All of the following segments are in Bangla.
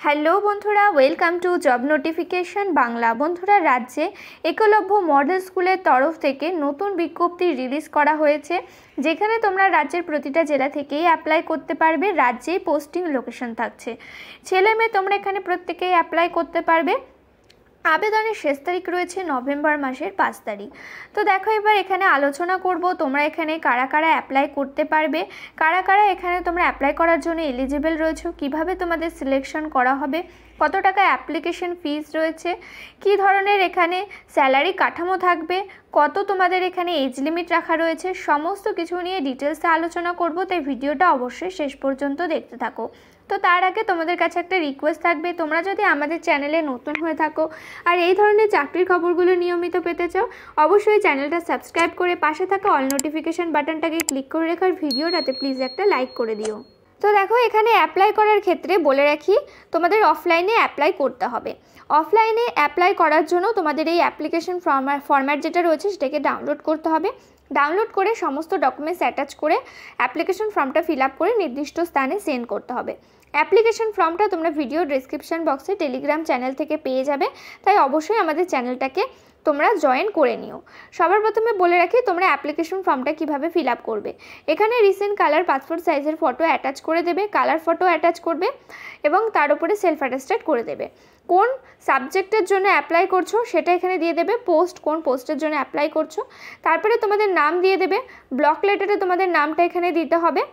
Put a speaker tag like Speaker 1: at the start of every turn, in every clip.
Speaker 1: হ্যালো বন্ধুরা, welcome to job notification Bangla. বন্ধুরা, রাজ্যে একলব্য মডেল স্কুলের তরফ থেকে নতুন বিজ্ঞপ্তি রিলিজ করা হয়েছে, যেখানে তোমরা রাজ্যের প্রতিটা জেলা থেকেই অ্যাপ্লাই করতে পারবে। রাজ্যেই পোস্টিং লোকেশন থাকছে। ছেলে মেয়ে তোমরা এখানে প্রত্যেকেই অ্যাপ্লাই করতে পারবে। আবেদনের শেষ তারিখ রয়েছে নভেম্বর মাসের 5 তারিখ। তো দেখো, এবার এখানে আলোচনা করব তোমরা এখানে কারা কারা অ্যাপ্লাই করতে পারবে, কারা কারা এখানে তোমরা অ্যাপ্লাই করার জন্য এলিজিবল রয়েছে, কিভাবে তোমাদের সিলেকশন করা হবে, কত টাকা অ্যাপ্লিকেশন ফিস রয়েছে, কি ধরনের এখানে স্যালারি কাঠামো থাকবে, কত তোমাদের এখানে এজ লিমিট রাখা রয়েছে, সমস্ত কিছু নিয়ে ডিটেলসে আলোচনা করব। তাই ভিডিওটা অবশ্যই শেষ পর্যন্ত দেখতে থাকো। তো তার আগে তোমাদের কাছে একটা রিকোয়েস্ট থাকবে, তোমরা যদি আমাদের চ্যানেলে নতুন হয়ে থাকো আর এই ধরনের চাকরির খবরগুলো নিয়মিত পেতে চাও, অবশ্যই চ্যানেলটা সাবস্ক্রাইব করে পাশে থাকা অল নোটিফিকেশান বাটনটাকে ক্লিক করে রেখার ভিডিওটাতে প্লিজ একটা লাইক করে দিও। তো দেখো, এখানে অ্যাপ্লাই করার ক্ষেত্রে বলে রাখি, তোমাদের অফলাইনে অ্যাপ্লাই করতে হবে। অফলাইনে অ্যাপ্লাই করার জন্য তোমাদের এই অ্যাপ্লিকেশন ফরম্যাট যেটা রয়েছে সেটাকে ডাউনলোড করতে হবে। ডাউনলোড করে সমস্ত ডকুমেন্টস অ্যাটাচ করে অ্যাপ্লিকেশন ফর্মটা ফিল আপ করে নির্দিষ্ট স্থানে সেন্ড করতে হবে। অ্যাপ্লিকেশন ফর্মটা তোমরা ভিডিও ডেসক্রিপশন বক্সে টেলিগ্রাম চ্যানেল থেকে পেয়ে যাবে, তাই অবশ্যই আমাদের চ্যানেলটাকে তোমরা জয়েন করে নিও। সবার প্রথমে বলে রাখি তোমরা অ্যাপ্লিকেশন ফর্মটা কিভাবে ফিল আপ করবে। এখানে রিসেন্ট কালার পাসপোর্ট সাইজের ফটো অ্যাটাচ করে দেবে, কালার ফটো অ্যাটাচ করবে এবং তার উপরে সেলফ অ্যাটেস্টেড করে দেবে। কোন সাবজেক্টের জন্য অ্যাপ্লাই করছো সেটা এখানে দিয়ে দেবে, পোস্ট কোন পোস্টের জন্য অ্যাপ্লাই করছো, তারপরে তোমাদের নাম দিয়ে দেবে। ব্লক লেটারে তোমাদের নামটা এখানে দিতে হবে।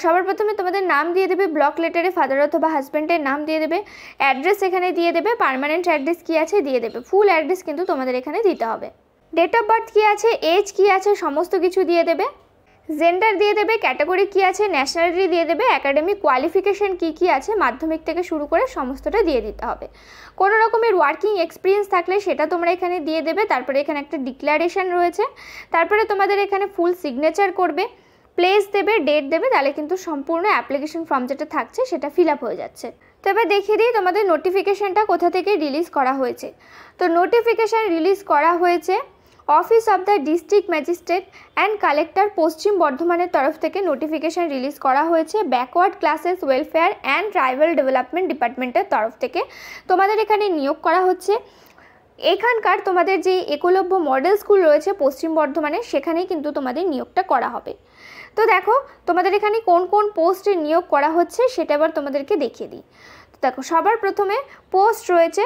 Speaker 1: সবার প্রথমে তোমাদের নাম দিয়ে দেবে, ব্লক লেটারে ফাদার অথবা হাজব্যান্ডের নাম দিয়ে দেবে, অ্যাড্রেস এখানে দিয়ে দেবে, পার্মানেন্ট অ্যাড্রেস কী আছে দিয়ে দেবে, ফুল অ্যাড্রেস কিন্তু তোমাদের এখানে দিতে হবে। ডেট অফ বার্থ কী আছে, এজ কী আছে, সমস্ত কিছু দিয়ে দেবে। জেন্ডার দিয়ে দেবে, ক্যাটাগরি কী আছে, ন্যাশনালিটি দিয়ে দেবে, একাডেমিক কোয়ালিফিকেশান কী আছে, মাধ্যমিক থেকে শুরু করে সমস্তটা দিয়ে দিতে হবে। কোনো রকমের ওয়ার্কিং এক্সপিরিয়েন্স থাকলে সেটা তোমরা এখানে দিয়ে দেবে। তারপরে এখানে একটা ডিক্লারেশন রয়েছে, তারপরে তোমাদের এখানে ফুল সিগনেচার করবে, প্লেস দেবে, ডেট দেবে, তাহলে কিন্তু সম্পূর্ণ অ্যাপ্লিকেশন ফর্ম যেটা থাকছে সেটা ফিল আপ হয়ে যাচ্ছে। তো এবার দেখিয়ে দিই তোমাদের নোটিফিকেশানটা কোথা থেকে রিলিজ করা হয়েছে। তো নোটিফিকেশান রিলিজ করা হয়েছে office of the district magistrate and collector পশ্চিম বর্ধমানের তরফ থেকে নোটিফিকেশান রিলিজ করা হয়েছে backward classes welfare and tribal development ডিপার্টমেন্টের তরফ থেকে তোমাদের এখানে নিয়োগ করা হচ্ছে। এখানকার তোমাদের যে একলব্য মডেল স্কুল রয়েছে পশ্চিম বর্ধমানে, সেখানেই কিন্তু তোমাদের নিয়োগটা করা হবে। তো দেখো, তোমাদের এখানে কোন কোন পোস্টে নিয়োগ করা হচ্ছে সেটা এবার তোমাদেরকে দেখিয়ে দিই। তো দেখো, সবার প্রথমে পোস্ট রয়েছে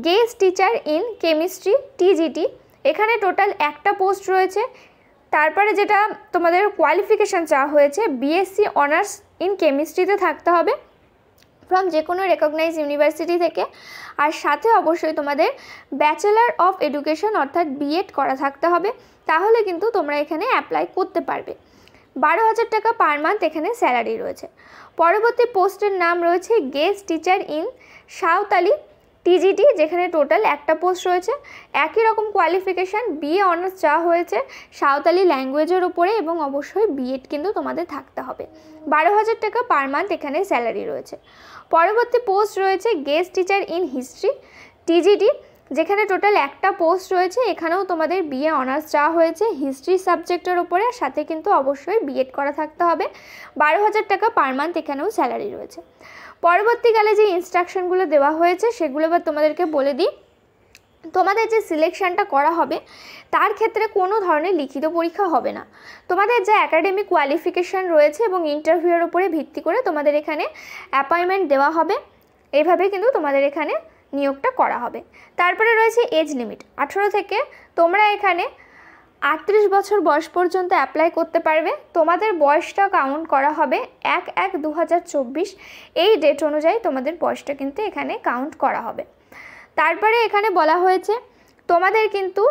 Speaker 1: guest teacher in chemistry TGT, এখানে টোটাল একটা পোস্ট রয়েছে। তারপরে যেটা তোমাদের কোয়ালিফিকেশান চাওয়া হয়েছে, বিএসসি অনার্স ইন কেমিস্ট্রিতে থাকতে হবে ফ্রম যে কোনো রেকগনাইজ ইউনিভার্সিটি থেকে, আর সাথে অবশ্যই তোমাদের ব্যাচেলার অফ এডুকেশন অর্থাৎ বিএড করা থাকতে হবে, তাহলে কিন্তু তোমরা এখানে অ্যাপ্লাই করতে পারবে। 12,000 টাকা পার মান্থ এখানে স্যালারি রয়েছে। পরবর্তী পোস্টের নাম রয়েছে guest teacher in Santali TGT, যেখানে টোটাল একটা পোস্ট রয়েছে। একই রকম কোয়ালিফিকেশান, বিএ অনার্স চাওয়া হয়েছে সাঁওতালি ল্যাঙ্গুয়েজের উপরে এবং অবশ্যই বিএড কিন্তু তোমাদের থাকতে হবে। 12,000 টাকা পার মান্থ এখানে স্যালারি রয়েছে। পরবর্তী পোস্ট রয়েছে guest teacher in history TGT, যেখানে টোটাল একটা পোস্ট রয়েছে। এখানেও তোমাদের বিএ অনার্স চাওয়া হয়েছে হিস্ট্রি সাবজেক্টের ওপরে, সাথে কিন্তু অবশ্যই বিএড করা থাকতে হবে। 12,000 টাকা পার মান্থ এখানেও স্যালারি রয়েছে। পরবর্তীকালে যে ইনস্ট্রাকশনগুলো দেওয়া হয়েছে সেগুলো এবার তোমাদেরকে বলে দিই। তোমাদের যে সিলেকশানটা করা হবে তার ক্ষেত্রে কোনো ধরনের লিখিত পরীক্ষা হবে না। তোমাদের যে একাডেমিক কোয়ালিফিকেশান রয়েছে এবং ইন্টারভিউয়ের উপরে ভিত্তি করে তোমাদের এখানে অ্যাপয়েন্টমেন্ট দেওয়া হবে। এইভাবে কিন্তু তোমাদের এখানে নিয়োগটা করা হবে। তারপরে রয়েছে এজ লিমিট 18 থেকে তোমরা এখানে 38 বছর বয়স পর্যন্ত অ্যাপ্লাই করতে পারবে। তোমাদের বয়সটা কাউন্ট করা হবে 1/1/2024 এই ডেট অনুযায়ী তোমাদের বয়সটা কিন্তু এখানে কাউন্ট করা হবে। তারপরে এখানে বলা হয়েছে তোমাদের কিন্তু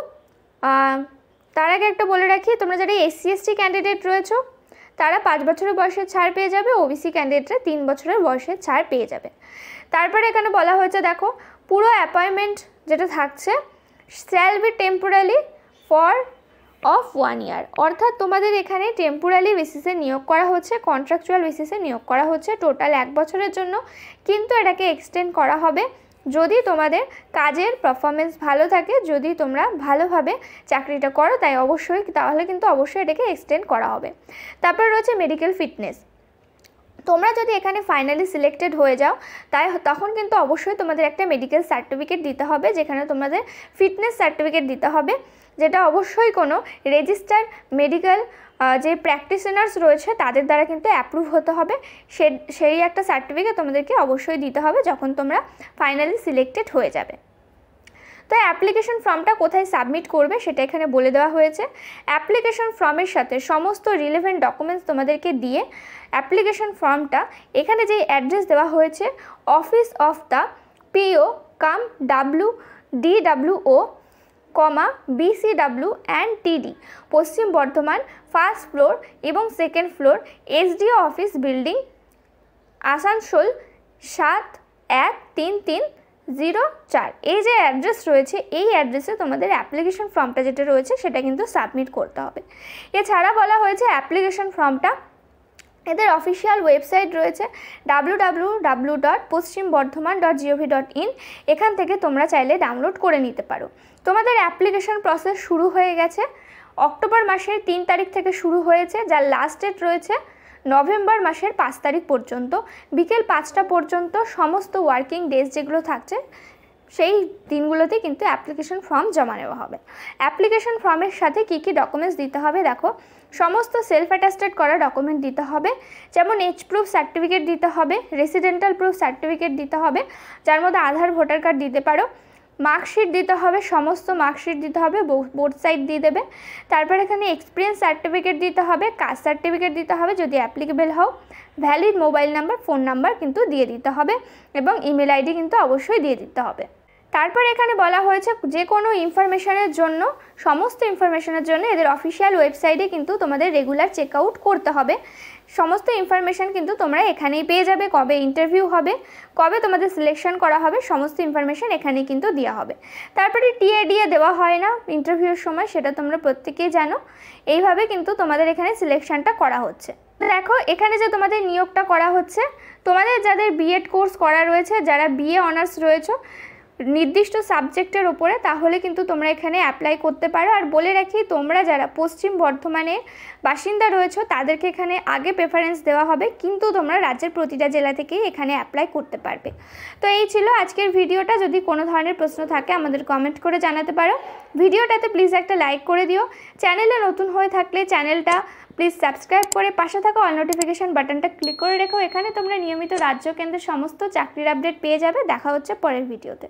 Speaker 1: তার আগে একটা বলে রাখি, তোমরা যারা SC ST ক্যান্ডিডেট রয়েছো তারা 5 বছরের বয়সের ছাড় পেয়ে যাবে, ওবিসি ক্যান্ডিডেটরা 3 বছরের বয়সের ছাড় পেয়ে যাবে। তারপরে এখানে বলা হয়েছে দেখো, পুরো অ্যাপয়েন্টমেন্ট যেটা থাকছে shall be temporary for of 1 ইয়ার, অর্থাৎ তোমাদের এখানে টেম্পোরারি বেসিসে নিয়োগ করা হচ্ছে, কন্ট্রাকচুয়াল বেসিসে নিয়োগ করা হচ্ছে টোটাল 1 বছরের জন্য, কিন্তু এটাকে এক্সটেন্ড করা হবে যদি তোমাদের কাজের পারফরমেন্স ভালো থাকে, যদি তোমরা ভালোভাবে চাকরিটা করো, তাই অবশ্যই তাহলে কিন্তু অবশ্যই এটাকে এক্সটেন্ড করা হবে। তারপর রয়েছে মেডিকেল ফিটনেস, তোমরা যদি এখানে ফাইনালি সিলেক্টেড হয়ে যাও তখন কিন্তু অবশ্যই তোমাদের একটা মেডিকেল সার্টিফিকেট দিতে হবে, যেখানে তোমাদের ফিটনেস সার্টিফিকেট দিতে হবে, যেটা অবশ্যই কোনো রেজিস্টার্ড মেডিকেল যে প্র্যাকটিশনার্স রয়েছে তাদের দ্বারা কিন্তু অ্যাপ্রুভ হতে হবে। সেই একটা সার্টিফিকেট তোমাদেরকে অবশ্যই দিতে হবে যখন তোমরা ফাইনালি সিলেক্টেড হয়ে যাবে। তো অ্যাপ্লিকেশন ফর্মটা কোথায় সাবমিট করবে সেটা এখানে বলে দেওয়া হয়েছে। অ্যাপ্লিকেশন ফর্মের সাথে সমস্ত রিলেভেন্ট ডকুমেন্টস তোমাদেরকে দিয়ে অ্যাপ্লিকেশন ফর্মটা এখানে যে অ্যাড্রেস দেওয়া হয়েছে, office of the PO cum DWO, BCW and TD, Paschim Bardhaman, 1st floor এবং 2nd floor, SDO office building, Asansol 713304। এই যে অ্যাড্রেস রয়েছে এই অ্যাড্রেসে তোমাদের অ্যাপ্লিকেশন ফর্মটা যেটা রয়েছে সেটা কিন্তু সাবমিট করতে হবে। এছাড়া বলা হয়েছে অ্যাপ্লিকেশন ফর্মটা এদের অফিসিয়াল ওয়েবসাইট রয়েছে www.পশ্চিমবর্ধমান.gov.in, এখান থেকে তোমরা চাইলে ডাউনলোড করে নিতে পারো। তোমাদের অ্যাপ্লিকেশন প্রসেস শুরু হয়ে গেছে, অক্টোবর মাসের 3 তারিখ থেকে শুরু হয়েছে, যার লাস্ট ডেট রয়েছে নভেম্বর মাসের 5 তারিখ পর্যন্ত বিকেল 5টা পর্যন্ত। সমস্ত ওয়ার্কিং ডেজ যেগুলো থাকছে সেই দিনগুলোতে কিন্তু অ্যাপ্লিকেশন ফর্ম জমা নেওয়া হবে। অ্যাপ্লিকেশন ফর্মের সাথে কী কী ডকুমেন্টস দিতে হবে দেখো, সমস্ত সেলফ অ্যাটাস্টেড করা ডকুমেন্ট দিতে হবে, যেমন এজ প্রুফ সার্টিফিকেট দিতে হবে, রেসিডেন্টাল প্রুফ সার্টিফিকেট দিতে হবে, যার মধ্যে আধার, ভোটার কার্ড দিতে পারো, মার্কশিট দিতে হবে, সমস্ত মার্কশিট দিতে হবে, বোথ সাইড দিয়ে দেবে। তারপর এখানে এক্সপিরিয়েন্স সার্টিফিকেট দিতে হবে, কাস্ট সার্টিফিকেট দিতে হবে যদি অ্যাপ্লিকেবল হও, valid mobile number, phone number কিন্তু দিয়ে দিতে হবে এবং ইমেল আইডি কিন্তু অবশ্যই দিয়ে দিতে হবে। তারপর এখানে বলা হয়েছে যে কোনো ইনফরমেশনের জন্য, সমস্ত ইনফরমেশনের জন্য এদের অফিসিয়াল ওয়েবসাইটে কিন্তু তোমাদের রেগুলার চেক আউট করতে হবে। সমস্ত ইনফরমেশান কিন্তু তোমরা এখানেই পেয়ে যাবে, কবে ইন্টারভিউ হবে, কবে তোমাদের সিলেকশন করা হবে, সমস্ত ইনফরমেশান এখানেই কিন্তু দেওয়া হবে। তারপরে টিএডিএ দেওয়া হয় না ইন্টারভিউর সময়, সেটা তোমরা প্রত্যেকেই জানো। এইভাবে কিন্তু তোমাদের এখানে সিলেকশনটা করা হচ্ছে। দেখো এখানে যে তোমাদের নিয়োগটা করা হচ্ছে, তোমাদের যাদের বিএড কোর্স করা রয়েছে, যারা বিএ অনার্স রয়েছে নির্দিষ্ট সাবজেক্টের ওপরে, তাহলে কিন্তু তোমরা এখানে অ্যাপ্লাই করতে পারো। আর বলে রাখি, তোমরা যারা পশ্চিম বর্ধমানের বাসিন্দা রয়েছে তাদেরকে এখানে আগে প্রেফারেন্স দেওয়া হবে, কিন্তু তোমরা রাজ্যের প্রতিটা জেলা থেকেই এখানে অ্যাপ্লাই করতে পারবে। তো এই ছিল আজকের ভিডিওটা। যদি কোনো ধরনের প্রশ্ন থাকে আমাদের কমেন্ট করে জানাতে পারো। ভিডিওটাতে প্লিজ একটা লাইক করে দিও। চ্যানেলে নতুন হয়ে থাকলে চ্যানেলটা প্লিজ সাবস্ক্রাইব করে পাশে থাকা অল নোটিফিকেশান বাটনটা ক্লিক করে রেখো। এখানে তোমরা নিয়মিত রাজ্য কেন্দ্রের সমস্ত চাকরির আপডেট পেয়ে যাবে। দেখা হচ্ছে পরের ভিডিওতে।